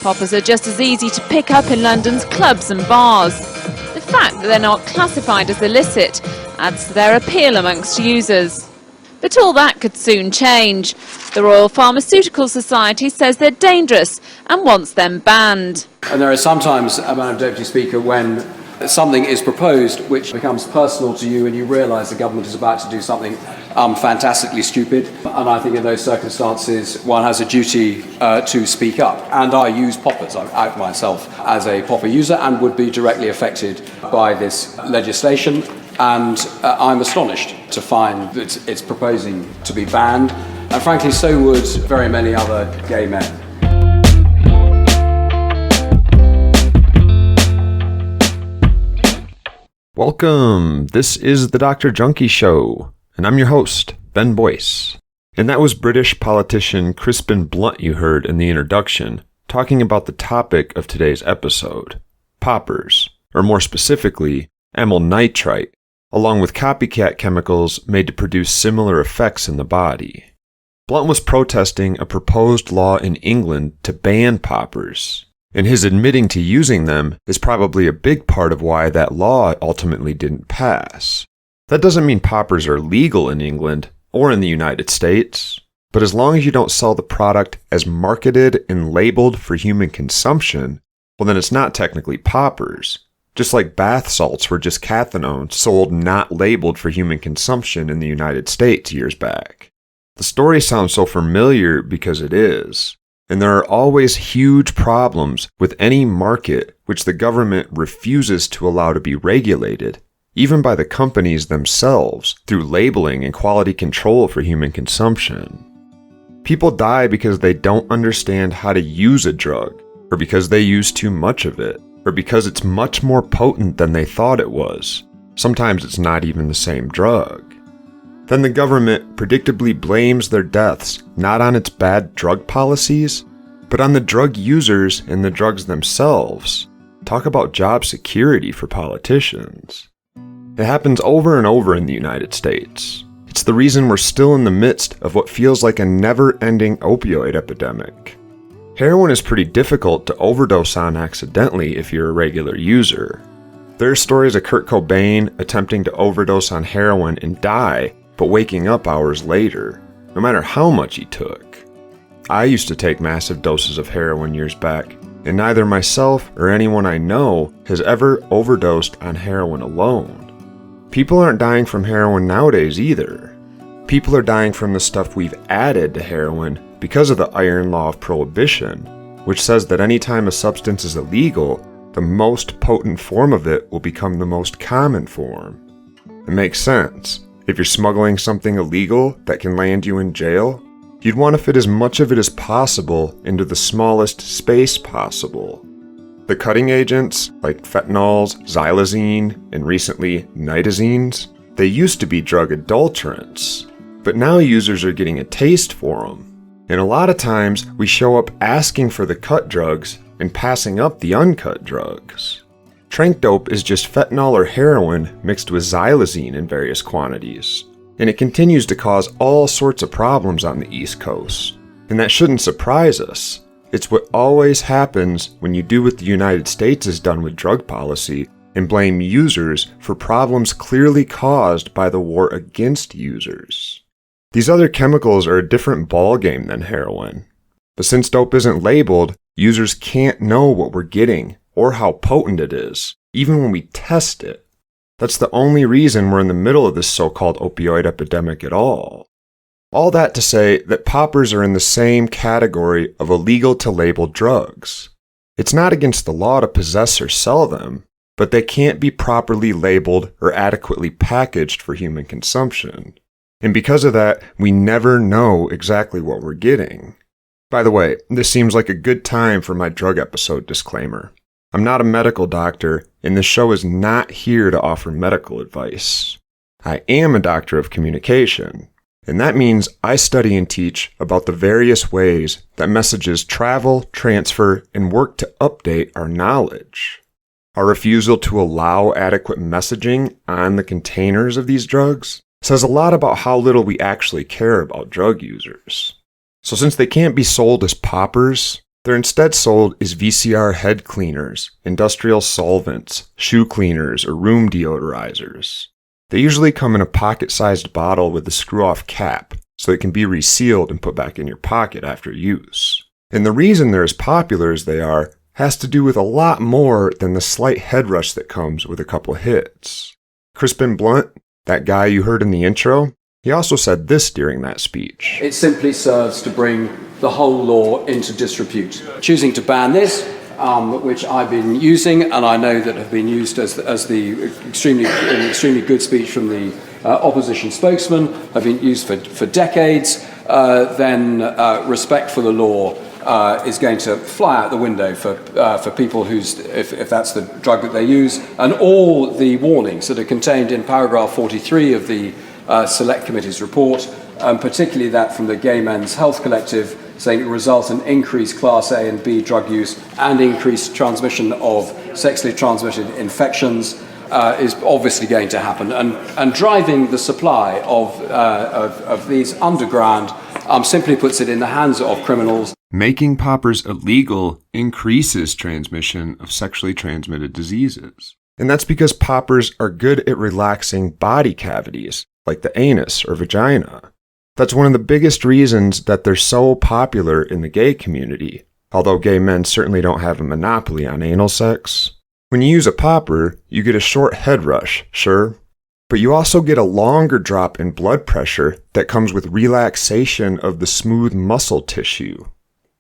Poppers are just as easy to pick up in London's clubs and bars. The fact that they're not classified as illicit adds to their appeal amongst users. But all that could soon change. The Royal Pharmaceutical Society says they're dangerous and wants them banned. And there are sometimes, Madam Deputy Speaker, when something is proposed which becomes personal to you and you realise the government is about to do something fantastically stupid. And I think in those circumstances one has a duty to speak up. And I use poppers. I'm out myself as a popper user and would be directly affected by this legislation. And I'm astonished to find that it's proposing to be banned. And frankly, so would very many other gay men. Welcome, this is the Dr. Junkie Show, and I'm your host, Ben Boyce. And that was British politician Crispin Blunt you heard in the introduction, talking about the topic of today's episode, poppers, or more specifically, amyl nitrite, along with copycat chemicals made to produce similar effects in the body. Blunt was protesting a proposed law in England to ban poppers. And his admitting to using them is probably a big part of why that law ultimately didn't pass. That doesn't mean poppers are legal in England or in the United States, but as long as you don't sell the product as marketed and labeled for human consumption, well then it's not technically poppers. Just like bath salts were just cathinone sold not labeled for human consumption in the United States years back. The story sounds so familiar because it is. And there are always huge problems with any market which the government refuses to allow to be regulated, even by the companies themselves, through labeling and quality control for human consumption. People die because they don't understand how to use a drug, or because they use too much of it, or because it's much more potent than they thought it was. Sometimes it's not even the same drug. Then the government predictably blames their deaths not on its bad drug policies, but on the drug users and the drugs themselves. Talk about job security for politicians. It happens over and over in the United States. It's the reason we're still in the midst of what feels like a never-ending opioid epidemic. Heroin is pretty difficult to overdose on accidentally if you're a regular user. There are stories of Kurt Cobain attempting to overdose on heroin and die, but waking up hours later, no matter how much he took. I used to take massive doses of heroin years back, and neither myself or anyone I know has ever overdosed on heroin alone. People aren't dying from heroin nowadays either. People are dying from the stuff we've added to heroin because of the iron law of prohibition, which says that anytime a substance is illegal, the most potent form of it will become the most common form. It makes sense. If you're smuggling something illegal that can land you in jail, you'd want to fit as much of it as possible into the smallest space possible. The cutting agents, like phenols, xylazine, and recently nitazines, they used to be drug adulterants, but now users are getting a taste for them. And a lot of times, we show up asking for the cut drugs and passing up the uncut drugs. Trank dope is just fentanyl or heroin mixed with xylazine in various quantities, and it continues to cause all sorts of problems on the East Coast. And that shouldn't surprise us. It's what always happens when you do what the United States has done with drug policy and blame users for problems clearly caused by the war against users. These other chemicals are a different ballgame than heroin. But since dope isn't labeled, users can't know what we're getting or how potent it is, even when we test it. That's the only reason we're in the middle of this so-called opioid epidemic at all. All that to say that poppers are in the same category of illegal to label drugs. It's not against the law to possess or sell them, but they can't be properly labeled or adequately packaged for human consumption. And because of that, we never know exactly what we're getting. By the way, this seems like a good time for my drug episode disclaimer. I'm not a medical doctor, and this show is not here to offer medical advice. I am a doctor of communication, and that means I study and teach about the various ways that messages travel, transfer, and work to update our knowledge. Our refusal to allow adequate messaging on the containers of these drugs says a lot about how little we actually care about drug users. So since they can't be sold as poppers, They're instead sold as VCR head cleaners, industrial solvents, shoe cleaners, or room deodorizers. They usually come in a pocket-sized bottle with a screw-off cap, so it can be resealed and put back in your pocket after use. And the reason they're as popular as they are has to do with a lot more than the slight head rush that comes with a couple hits. Crispin Blunt, that guy you heard in the intro, he also said this during that speech. It simply serves to bring the whole law into disrepute. Choosing to ban this, which I've been using, and I know that have been used as the extremely good speech from the opposition spokesman, have been used for decades, then respect for the law is going to fly out the window for people if that's the drug that they use, and all the warnings that are contained in paragraph 43 of the Select Committee's report, particularly that from the Gay Men's Health Collective, saying it will result in increased Class A and B drug use and increased transmission of sexually transmitted infections, is obviously going to happen. And driving the supply of these underground simply puts it in the hands of criminals. Making poppers illegal increases transmission of sexually transmitted diseases. And that's because poppers are good at relaxing body cavities, like the anus or vagina. That's one of the biggest reasons that they're so popular in the gay community, although gay men certainly don't have a monopoly on anal sex. When you use a popper, you get a short head rush, sure, but you also get a longer drop in blood pressure that comes with relaxation of the smooth muscle tissue.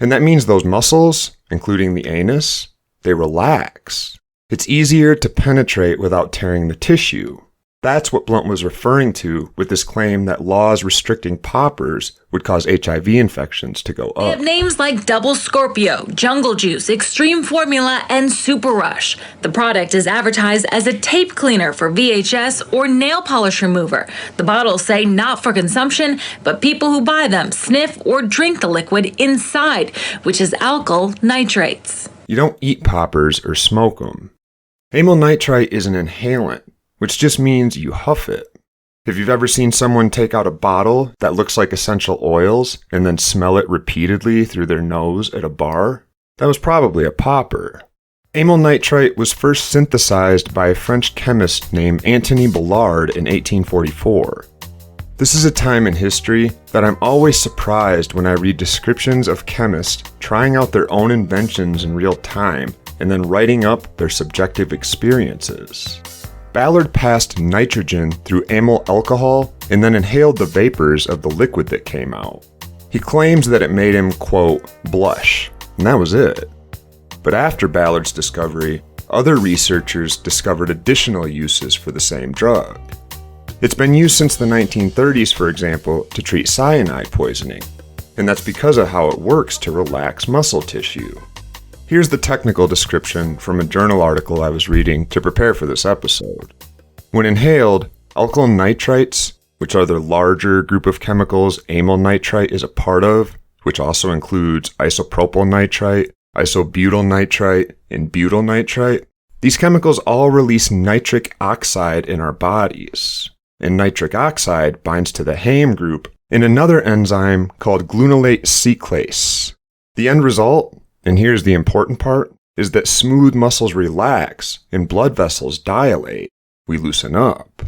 And that means those muscles, including the anus, they relax. It's easier to penetrate without tearing the tissue. That's what Blunt was referring to with his claim that laws restricting poppers would cause HIV infections to go up. They have names like Double Scorpio, Jungle Juice, Extreme Formula, and Super Rush. The product is advertised as a tape cleaner for VHS or nail polish remover. The bottles say not for consumption, but people who buy them sniff or drink the liquid inside, which is alkyl nitrites. You don't eat poppers or smoke them. Amyl nitrite is an inhalant, which just means you huff it. If you've ever seen someone take out a bottle that looks like essential oils and then smell it repeatedly through their nose at a bar, that was probably a popper. Amyl nitrite was first synthesized by a French chemist named Anthony Ballard in 1844. This is a time in history that I'm always surprised when I read descriptions of chemists trying out their own inventions in real time and then writing up their subjective experiences. Ballard passed nitrogen through amyl alcohol and then inhaled the vapors of the liquid that came out. He claims that it made him, quote, blush, and that was it. But after Ballard's discovery, other researchers discovered additional uses for the same drug. It's been used since the 1930s, for example, to treat cyanide poisoning, and that's because of how it works to relax muscle tissue. Here's the technical description from a journal article I was reading to prepare for this episode. When inhaled, alkyl nitrites, which are the larger group of chemicals amyl nitrite is a part of, which also includes isopropyl nitrite, isobutyl nitrite, and butyl nitrite, these chemicals all release nitric oxide in our bodies. And nitric oxide binds to the HAM group in another enzyme called glutamate cyclase. The end result, and here's the important part, is that smooth muscles relax and blood vessels dilate. We loosen up.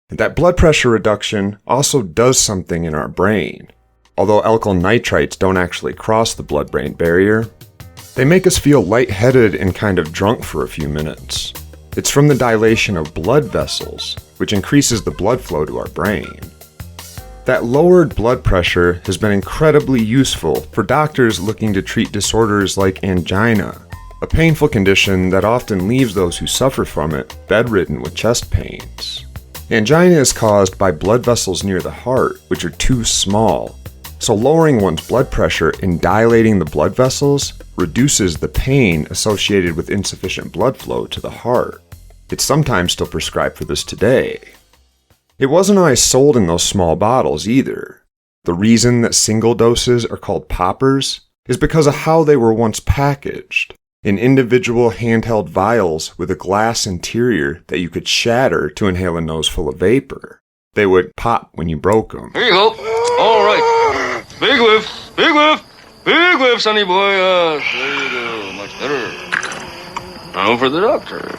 And that blood pressure reduction also does something in our brain. Although alkyl nitrites don't actually cross the blood-brain barrier, they make us feel lightheaded and kind of drunk for a few minutes. It's from the dilation of blood vessels, which increases the blood flow to our brain. That lowered blood pressure has been incredibly useful for doctors looking to treat disorders like angina, a painful condition that often leaves those who suffer from it bedridden with chest pains. Angina is caused by blood vessels near the heart, which are too small, so lowering one's blood pressure and dilating the blood vessels reduces the pain associated with insufficient blood flow to the heart. It's sometimes still prescribed for this today. It wasn't always sold in those small bottles either. The reason that single doses are called poppers is because of how they were once packaged, in individual handheld vials with a glass interior that you could shatter to inhale a nose full of vapor. They would pop when you broke them. Here you go. All right. Big whiff, big whiff, Big whip, sonny boy. There you go. Much better. Now for the doctor.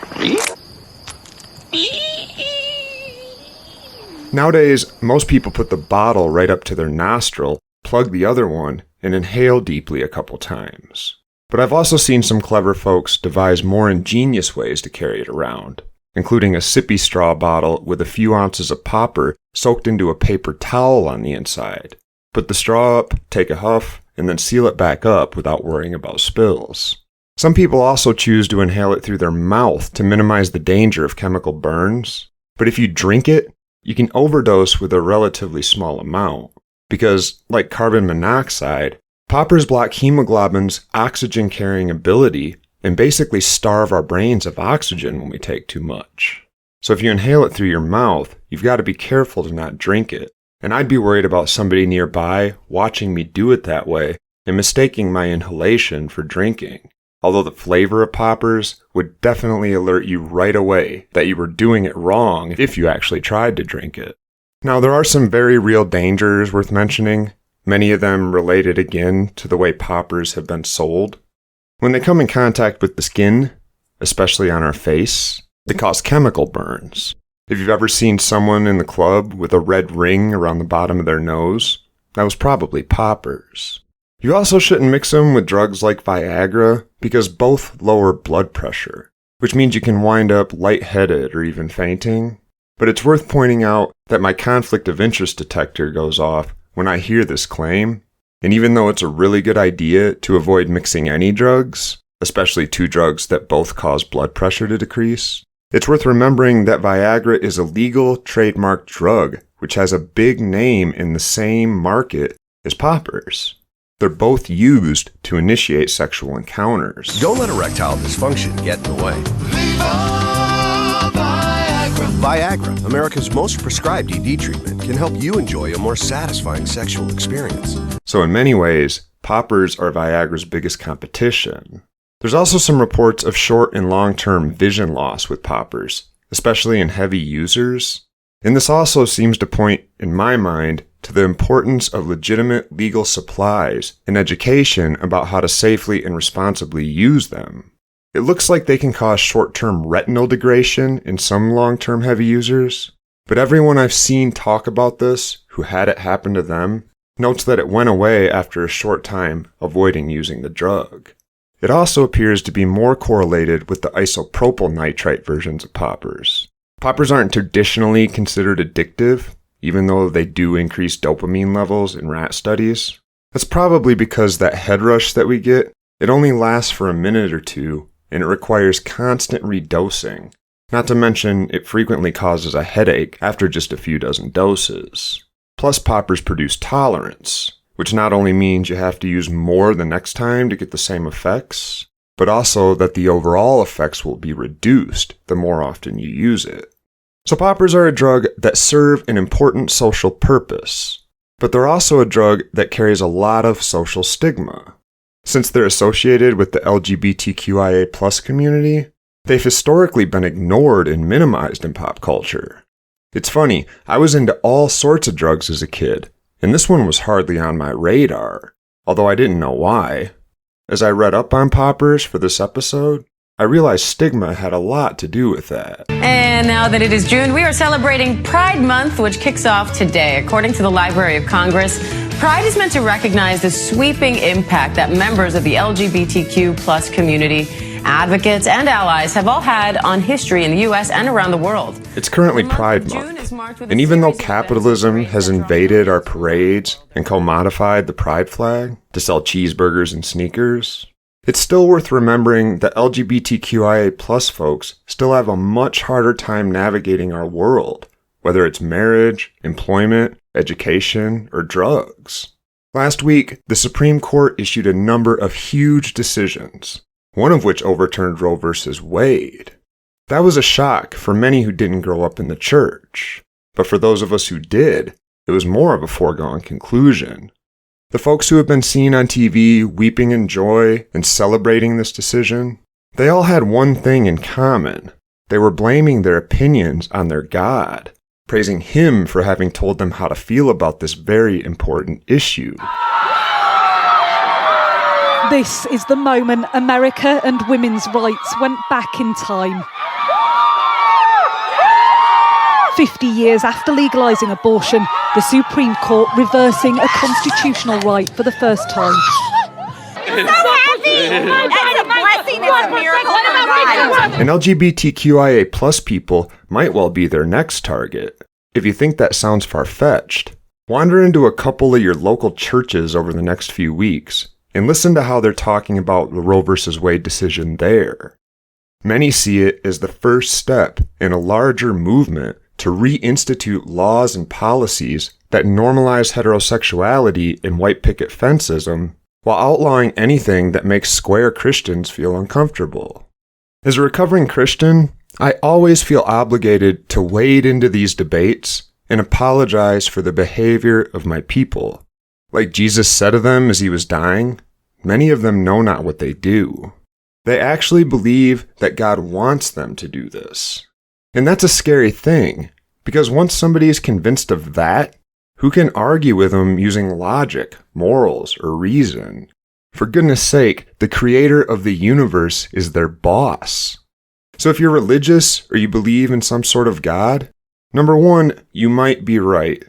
Nowadays, most people put the bottle right up to their nostril, plug the other one, and inhale deeply a couple times. But I've also seen some clever folks devise more ingenious ways to carry it around, including a sippy straw bottle with a few ounces of popper soaked into a paper towel on the inside. Put the straw up, take a huff, and then seal it back up without worrying about spills. Some people also choose to inhale it through their mouth to minimize the danger of chemical burns. But if you drink it, you can overdose with a relatively small amount. Because, like carbon monoxide, poppers block hemoglobin's oxygen-carrying ability and basically starve our brains of oxygen when we take too much. So if you inhale it through your mouth, you've got to be careful to not drink it. And I'd be worried about somebody nearby watching me do it that way and mistaking my inhalation for drinking. Although the flavor of poppers would definitely alert you right away that you were doing it wrong if you actually tried to drink it. Now, there are some very real dangers worth mentioning, many of them related again to the way poppers have been sold. When they come in contact with the skin, especially on our face, they cause chemical burns. If you've ever seen someone in the club with a red ring around the bottom of their nose, that was probably poppers. You also shouldn't mix them with drugs like Viagra because both lower blood pressure, which means you can wind up lightheaded or even fainting. But it's worth pointing out that my conflict of interest detector goes off when I hear this claim, and even though it's a really good idea to avoid mixing any drugs, especially two drugs that both cause blood pressure to decrease, it's worth remembering that Viagra is a legal trademarked drug which has a big name in the same market as poppers. They're both used to initiate sexual encounters. Don't let erectile dysfunction get in the way. Viagra, America's most prescribed ED treatment, can help you enjoy a more satisfying sexual experience. So in many ways, poppers are Viagra's biggest competition. There's also some reports of short and long-term vision loss with poppers, especially in heavy users. And this also seems to point, in my mind, to the importance of legitimate legal supplies and education about how to safely and responsibly use them. It looks like they can cause short-term retinal degradation in some long-term heavy users, but everyone I've seen talk about this who had it happen to them notes that it went away after a short time avoiding using the drug. It also appears to be more correlated with the isopropyl nitrite versions of poppers. Poppers aren't traditionally considered addictive, even though they do increase dopamine levels in rat studies. That's probably because that head rush that we get, it only lasts for a minute or two, and it requires constant redosing. Not to mention, it frequently causes a headache after just a few dozen doses. Plus, poppers produce tolerance, which not only means you have to use more the next time to get the same effects, but also that the overall effects will be reduced the more often you use it. So poppers are a drug that serve an important social purpose, but they're also a drug that carries a lot of social stigma. Since they're associated with the LGBTQIA+ community, they've historically been ignored and minimized in pop culture. It's funny, I was into all sorts of drugs as a kid, and this one was hardly on my radar, although I didn't know why. As I read up on poppers for this episode, I realized stigma had a lot to do with that. And now that it is June, we are celebrating Pride Month, which kicks off today. According to the Library of Congress, Pride is meant to recognize the sweeping impact that members of the LGBTQ+ community, advocates, and allies have all had on history in the U.S. and around the world. It's currently Pride Month, and even though capitalism has invaded our parades and commodified the pride flag to sell cheeseburgers and sneakers, it's still worth remembering that LGBTQIA+ folks still have a much harder time navigating our world, whether it's marriage, employment, education, or drugs. Last week, the Supreme Court issued a number of huge decisions, one of which overturned Roe v. Wade. That was a shock for many who didn't grow up in the church, but for those of us who did, it was more of a foregone conclusion. The folks who have been seen on TV weeping in joy and celebrating this decision, they all had one thing in common. They were blaming their opinions on their God, praising Him for having told them how to feel about this very important issue. This is the moment America and women's rights went back in time. 50 years after legalising abortion, the Supreme Court reversing a constitutional right for the first time. So happy! It's a blessing, it's a miracle from God. And LGBTQIA plus people might well be their next target. If you think that sounds far-fetched, wander into a couple of your local churches over the next few weeks and listen to how they're talking about the Roe v. Wade decision there. Many see it as the first step in a larger movement to reinstitute laws and policies that normalize heterosexuality and white picket fenceism, while outlawing anything that makes square Christians feel uncomfortable. As a recovering Christian, I always feel obligated to wade into these debates and apologize for the behavior of my people. Like Jesus said of them as he was dying, many of them know not what they do. They actually believe that God wants them to do this. And that's a scary thing, because once somebody is convinced of that, who can argue with them using logic, morals, or reason? For goodness sake, the creator of the universe is their boss. So if you're religious or you believe in some sort of God, number one, you might be right.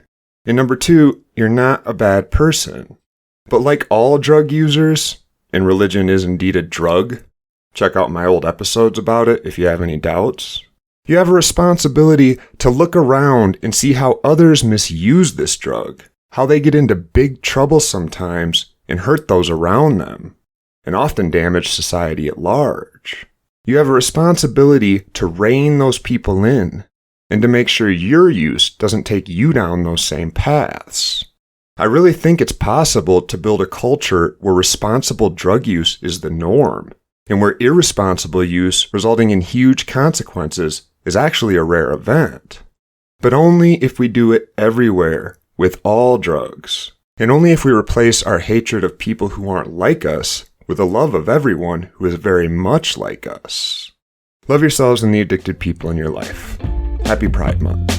And number two, you're not a bad person. But like all drug users, and religion is indeed a drug, check out my old episodes about it if you have any doubts, you have a responsibility to look around and see how others misuse this drug, how they get into big trouble sometimes and hurt those around them, and often damage society at large. You have a responsibility to rein those people in, and to make sure your use doesn't take you down those same paths. I really think it's possible to build a culture where responsible drug use is the norm, and where irresponsible use resulting in huge consequences is actually a rare event. But only if we do it everywhere, with all drugs. And only if we replace our hatred of people who aren't like us with a love of everyone who is very much like us. Love yourselves and the addicted people in your life. Happy Pride Month.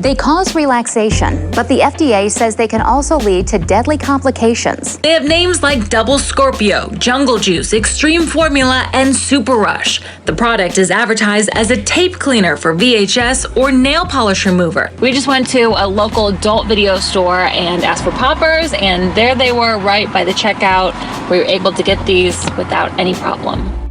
They cause relaxation, but the FDA says they can also lead to deadly complications. They have names like Double Scorpio, Jungle Juice, Extreme Formula, and Super Rush. The product is advertised as a tape cleaner for VHS or nail polish remover. We just went to a local adult video store and asked for poppers, and there they were right by the checkout. We were able to get these without any problem.